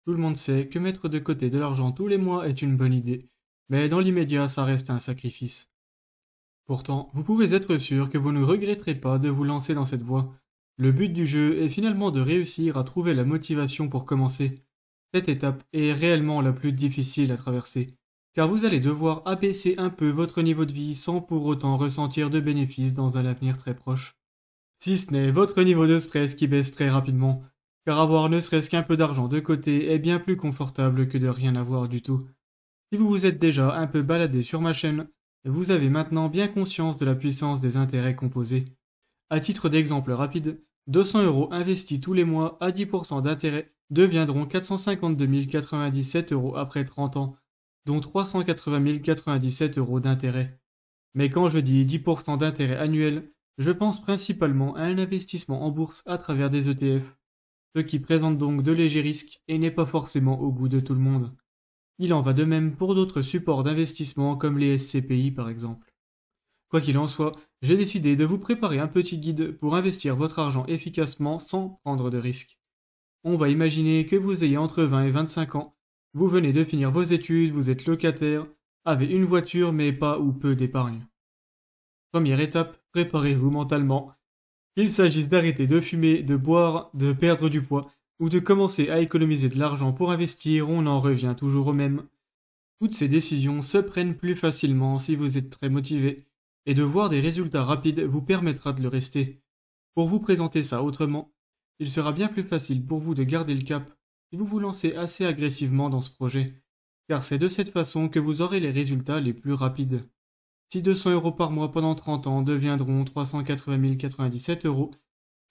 Tout le monde sait que mettre de côté de l'argent tous les mois est une bonne idée, mais dans l'immédiat ça reste un sacrifice. Pourtant, vous pouvez être sûr que vous ne regretterez pas de vous lancer dans cette voie. Le but du jeu est finalement de réussir à trouver la motivation pour commencer. Cette étape est réellement la plus difficile à traverser, car vous allez devoir abaisser un peu votre niveau de vie sans pour autant ressentir de bénéfices dans un avenir très proche. Si ce n'est votre niveau de stress qui baisse très rapidement, car avoir ne serait-ce qu'un peu d'argent de côté est bien plus confortable que de rien avoir du tout. Si vous vous êtes déjà un peu baladé sur ma chaîne, vous avez maintenant bien conscience de la puissance des intérêts composés. À titre d'exemple rapide, 200 € investis tous les mois à 10% d'intérêt deviendront 452 097 € après 30 ans, dont 380 097 € d'intérêt. Mais quand je dis 10% d'intérêt annuel, je pense principalement à un investissement en bourse à travers des ETF, ce qui présente donc de légers risques et n'est pas forcément au goût de tout le monde. Il en va de même pour d'autres supports d'investissement comme les SCPI par exemple. Quoi qu'il en soit, j'ai décidé de vous préparer un petit guide pour investir votre argent efficacement sans prendre de risques. On va imaginer que vous ayez entre 20 et 25 ans, vous venez de finir vos études, vous êtes locataire, avez une voiture mais pas ou peu d'épargne. Première étape, préparez-vous mentalement. Qu'il s'agisse d'arrêter de fumer, de boire, de perdre du poids, ou de commencer à économiser de l'argent pour investir, on en revient toujours au même. Toutes ces décisions se prennent plus facilement si vous êtes très motivé, et de voir des résultats rapides vous permettra de le rester. Pour vous présenter ça autrement, il sera bien plus facile pour vous de garder le cap si vous vous lancez assez agressivement dans ce projet, car c'est de cette façon que vous aurez les résultats les plus rapides. Si 200 € par mois pendant 30 ans deviendront 380 097 €,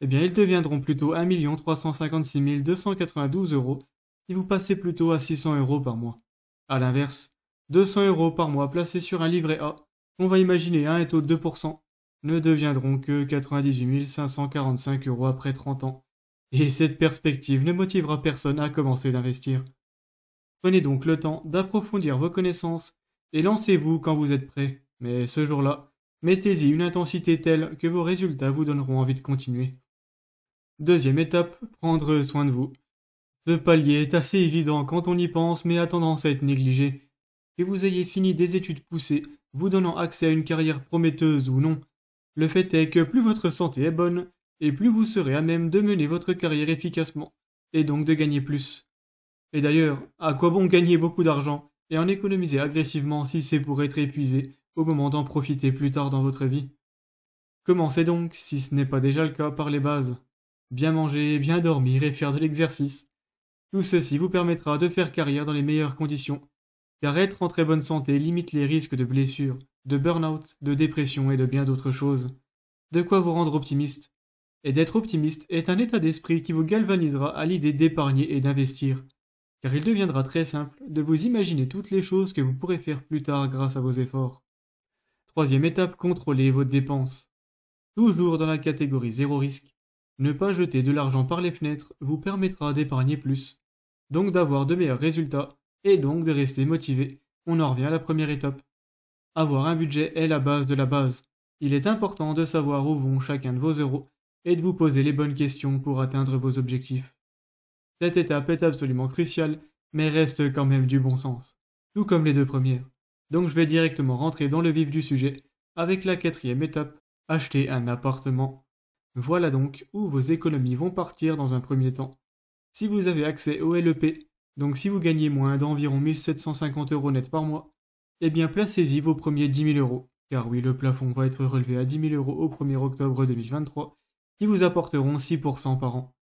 eh bien ils deviendront plutôt 1 356 292 € si vous passez plutôt à 600 € par mois. A l'inverse, 200 € par mois placés sur un livret A, on va imaginer à un taux de 2%, ne deviendront que 98 545 € après 30 ans. Et cette perspective ne motivera personne à commencer d'investir. Prenez donc le temps d'approfondir vos connaissances et lancez-vous quand vous êtes prêt. Mais ce jour-là, mettez-y une intensité telle que vos résultats vous donneront envie de continuer. Deuxième étape, prendre soin de vous. Ce palier est assez évident quand on y pense mais a tendance à être négligé. Que vous ayez fini des études poussées, vous donnant accès à une carrière prometteuse ou non, le fait est que plus votre santé est bonne, et plus vous serez à même de mener votre carrière efficacement, et donc de gagner plus. Et d'ailleurs, à quoi bon gagner beaucoup d'argent et en économiser agressivement si c'est pour être épuisé au moment d'en profiter plus tard dans votre vie? Commencez donc, si ce n'est pas déjà le cas, par les bases. Bien manger, bien dormir et faire de l'exercice. Tout ceci vous permettra de faire carrière dans les meilleures conditions, car être en très bonne santé limite les risques de blessures, de burn-out, de dépression et de bien d'autres choses. De quoi vous rendre optimiste. Et d'être optimiste est un état d'esprit qui vous galvanisera à l'idée d'épargner et d'investir, car il deviendra très simple de vous imaginer toutes les choses que vous pourrez faire plus tard grâce à vos efforts. Troisième étape, contrôlez vos dépenses. Toujours dans la catégorie zéro risque, ne pas jeter de l'argent par les fenêtres vous permettra d'épargner plus, donc d'avoir de meilleurs résultats, et donc de rester motivé. On en revient à la première étape. Avoir un budget est la base de la base. Il est important de savoir où vont chacun de vos euros, et de vous poser les bonnes questions pour atteindre vos objectifs. Cette étape est absolument cruciale, mais reste quand même du bon sens, tout comme les deux premières. Donc je vais directement rentrer dans le vif du sujet, avec la quatrième étape, acheter un appartement. Voilà donc où vos économies vont partir dans un premier temps. Si vous avez accès au LEP, donc si vous gagnez moins d'environ 1750 € net par mois, eh bien placez-y vos premiers 10 000 €, car oui, le plafond va être relevé à 10 000 € au 1er octobre 2023, qui vous apporteront 6% par an.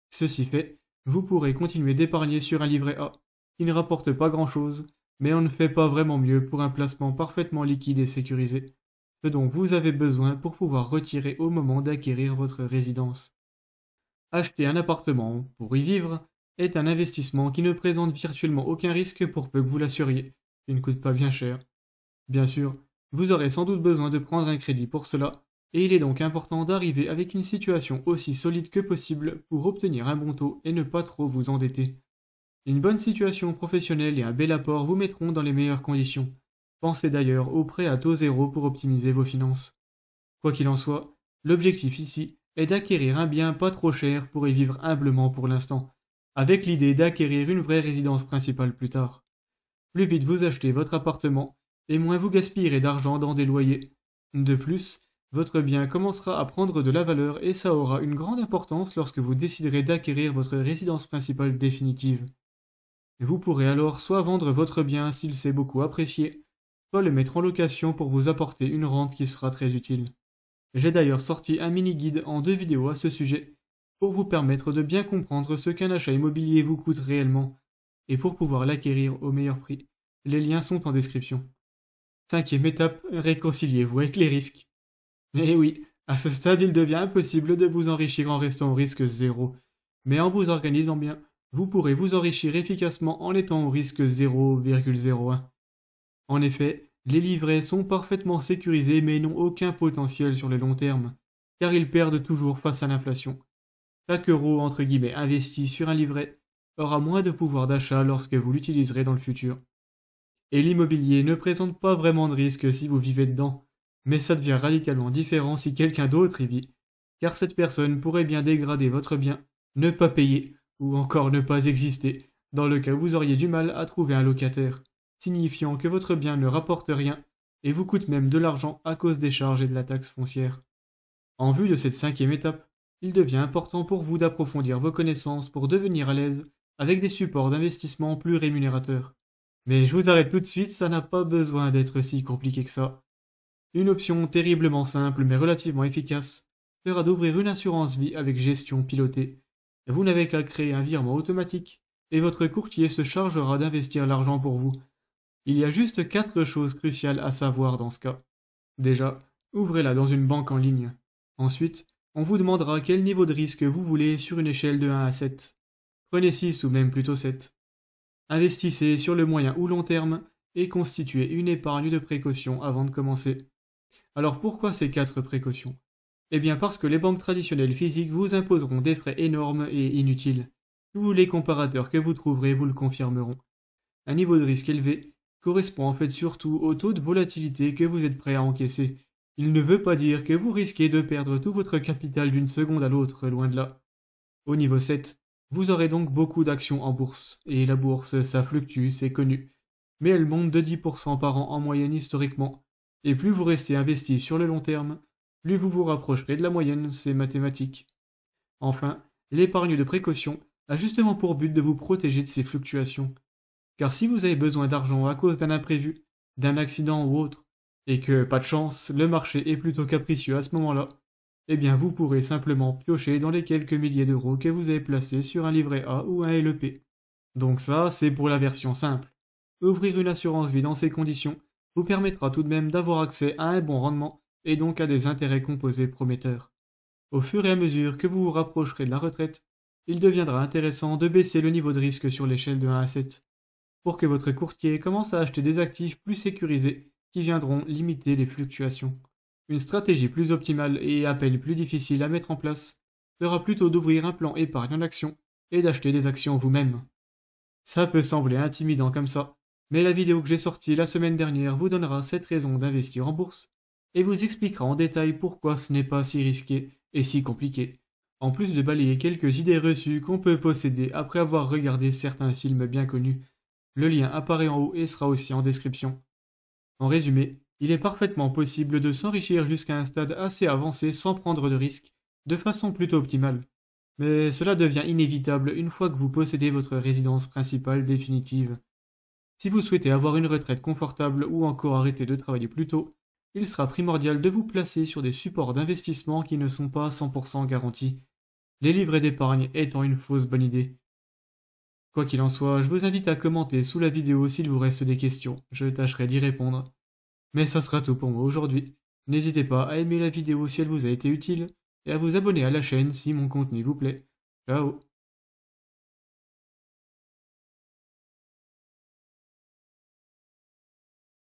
Ceci fait, vous pourrez continuer d'épargner sur un livret A, qui ne rapporte pas grand-chose, mais on ne fait pas vraiment mieux pour un placement parfaitement liquide et sécurisé, ce dont vous avez besoin pour pouvoir retirer au moment d'acquérir votre résidence. Acheter un appartement pour y vivre est un investissement qui ne présente virtuellement aucun risque pour peu que vous l'assuriez, qui ne coûte pas bien cher. Bien sûr, vous aurez sans doute besoin de prendre un crédit pour cela, et il est donc important d'arriver avec une situation aussi solide que possible pour obtenir un bon taux et ne pas trop vous endetter. Une bonne situation professionnelle et un bel apport vous mettront dans les meilleures conditions. Pensez d'ailleurs au prêt à taux zéro pour optimiser vos finances. Quoi qu'il en soit, l'objectif ici est d'acquérir un bien pas trop cher pour y vivre humblement pour l'instant, avec l'idée d'acquérir une vraie résidence principale plus tard. Plus vite vous achetez votre appartement, et moins vous gaspillerez d'argent dans des loyers. De plus, votre bien commencera à prendre de la valeur et ça aura une grande importance lorsque vous déciderez d'acquérir votre résidence principale définitive. Vous pourrez alors soit vendre votre bien s'il s'est beaucoup apprécié, soit le mettre en location pour vous apporter une rente qui sera très utile. J'ai d'ailleurs sorti un mini-guide en 2 vidéos à ce sujet, pour vous permettre de bien comprendre ce qu'un achat immobilier vous coûte réellement, et pour pouvoir l'acquérir au meilleur prix. Les liens sont en description. 5e étape, réconciliez-vous avec les risques. Eh oui, à ce stade il devient impossible de vous enrichir en restant au risque zéro, mais en vous organisant bien, vous pourrez vous enrichir efficacement en étant au risque 0,01. En effet, les livrets sont parfaitement sécurisés mais n'ont aucun potentiel sur le long terme, car ils perdent toujours face à l'inflation. Chaque euro entre guillemets investi sur un livret aura moins de pouvoir d'achat lorsque vous l'utiliserez dans le futur. Et l'immobilier ne présente pas vraiment de risque si vous vivez dedans, mais ça devient radicalement différent si quelqu'un d'autre y vit, car cette personne pourrait bien dégrader votre bien, ne pas payer, ou encore ne pas exister, dans le cas où vous auriez du mal à trouver un locataire, signifiant que votre bien ne rapporte rien et vous coûte même de l'argent à cause des charges et de la taxe foncière. En vue de cette 5e étape, il devient important pour vous d'approfondir vos connaissances pour devenir à l'aise avec des supports d'investissement plus rémunérateurs. Mais je vous arrête tout de suite, ça n'a pas besoin d'être si compliqué que ça. Une option terriblement simple mais relativement efficace sera d'ouvrir une assurance vie avec gestion pilotée. Vous n'avez qu'à créer un virement automatique et votre courtier se chargera d'investir l'argent pour vous. Il y a juste 4 choses cruciales à savoir dans ce cas. Déjà, ouvrez-la dans une banque en ligne. Ensuite, on vous demandera quel niveau de risque vous voulez sur une échelle de 1 à 7. Prenez 6 ou même plutôt 7. Investissez sur le moyen ou long terme et constituez une épargne de précaution avant de commencer. Alors pourquoi ces 4 précautions? Eh bien parce que les banques traditionnelles physiques vous imposeront des frais énormes et inutiles. Tous les comparateurs que vous trouverez vous le confirmeront. Un niveau de risque élevé correspond en fait surtout au taux de volatilité que vous êtes prêt à encaisser. Il ne veut pas dire que vous risquez de perdre tout votre capital d'une seconde à l'autre, loin de là. Au niveau 7, vous aurez donc beaucoup d'actions en bourse, et la bourse, ça fluctue, c'est connu. Mais elle monte de 10% par an en moyenne historiquement, et plus vous restez investi sur le long terme, plus vous vous rapprocherez de la moyenne, c'est mathématique. Enfin, l'épargne de précaution a justement pour but de vous protéger de ces fluctuations. Car si vous avez besoin d'argent à cause d'un imprévu, d'un accident ou autre, et que, pas de chance, le marché est plutôt capricieux à ce moment-là, eh bien vous pourrez simplement piocher dans les quelques milliers d'euros que vous avez placés sur un livret A ou un LEP. Donc ça, c'est pour la version simple. Ouvrir une assurance vie dans ces conditions vous permettra tout de même d'avoir accès à un bon rendement et donc à des intérêts composés prometteurs. Au fur et à mesure que vous vous rapprocherez de la retraite, il deviendra intéressant de baisser le niveau de risque sur l'échelle de 1 à 7, pour que votre courtier commence à acheter des actifs plus sécurisés qui viendront limiter les fluctuations. Une stratégie plus optimale et à peine plus difficile à mettre en place sera plutôt d'ouvrir un plan épargne en action et d'acheter des actions vous-même. Ça peut sembler intimidant comme ça, mais la vidéo que j'ai sortie la semaine dernière vous donnera 7 raisons d'investir en bourse et vous expliquera en détail pourquoi ce n'est pas si risqué et si compliqué, en plus de balayer quelques idées reçues qu'on peut posséder après avoir regardé certains films bien connus. Le lien apparaît en haut et sera aussi en description. En résumé, il est parfaitement possible de s'enrichir jusqu'à un stade assez avancé sans prendre de risques, de façon plutôt optimale. Mais cela devient inévitable une fois que vous possédez votre résidence principale définitive. Si vous souhaitez avoir une retraite confortable ou encore arrêter de travailler plus tôt, il sera primordial de vous placer sur des supports d'investissement qui ne sont pas 100% garantis, les livrets d'épargne étant une fausse bonne idée. Quoi qu'il en soit, je vous invite à commenter sous la vidéo s'il vous reste des questions, je tâcherai d'y répondre. Mais ça sera tout pour moi aujourd'hui. N'hésitez pas à aimer la vidéo si elle vous a été utile, et à vous abonner à la chaîne si mon contenu vous plaît. Ciao!